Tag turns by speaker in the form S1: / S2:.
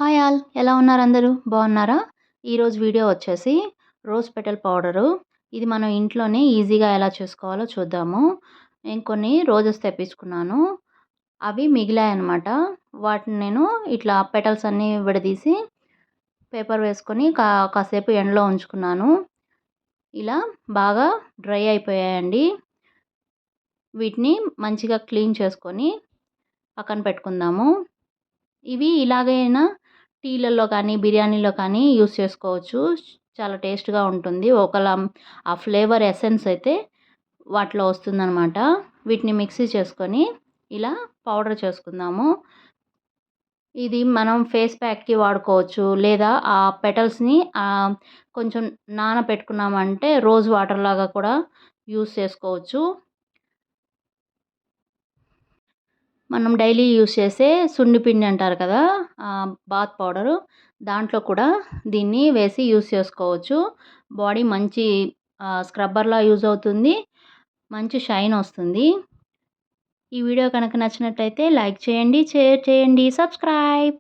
S1: Hi all, ఎలా ఉన్నారు అందరూ? బాగున్నారా? ఈరోజు వీడియో వచ్చేసి రోజ్ పెటల్ పౌడరు. ఇది మనం ఇంట్లోనే ఈజీగా ఎలా చేసుకోవాలో చూద్దాము. నేను కొన్ని రోజెస్ తెప్పించుకున్నాను. అవి మిగిలాయన్నమాట. వాటిని నేను ఇట్లా పెటల్స్ అన్నీ విడదీసి పేపర్ వేసుకొని కాసేపు ఎండలో ఉంచుకున్నాను. ఇలా బాగా డ్రై అయిపోయాయండి. వీటిని మంచిగా క్లీన్ చేసుకొని పక్కన పెట్టుకుందాము. ఇవి ఇలాగైనా టీలలో కానీ బిర్యానీలో కానీ యూస్ చేసుకోవచ్చు. చాలా టేస్ట్గా ఉంటుంది. ఒకలా ఆ ఫ్లేవర్ ఎసెన్స్ అయితే వాటిలో వస్తుందన్నమాట. వీటిని మిక్సీ చేసుకొని ఇలా పౌడర్ చేసుకుందాము. ఇది మనం ఫేస్ ప్యాక్కి వాడుకోవచ్చు, లేదా ఆ పెటల్స్ని కొంచెం నానబెట్టుకున్నామంటే రోజ్ వాటర్ లాగా కూడా యూస్ చేసుకోవచ్చు. మనం డైలీ యూస్ చేసే సున్నిపిండి అంటారు కదా, బాత్ పౌడరు, దాంట్లో కూడా దీన్ని వేసి యూస్ చేసుకోవచ్చు. బాడీ మంచి స్క్రబ్బర్లా యూజ్ అవుతుంది. మంచి షైన్ వస్తుంది. ఈ వీడియో కనుక నచ్చినట్లయితే లైక్ చేయండి, షేర్ చేయండి, సబ్స్క్రైబ్.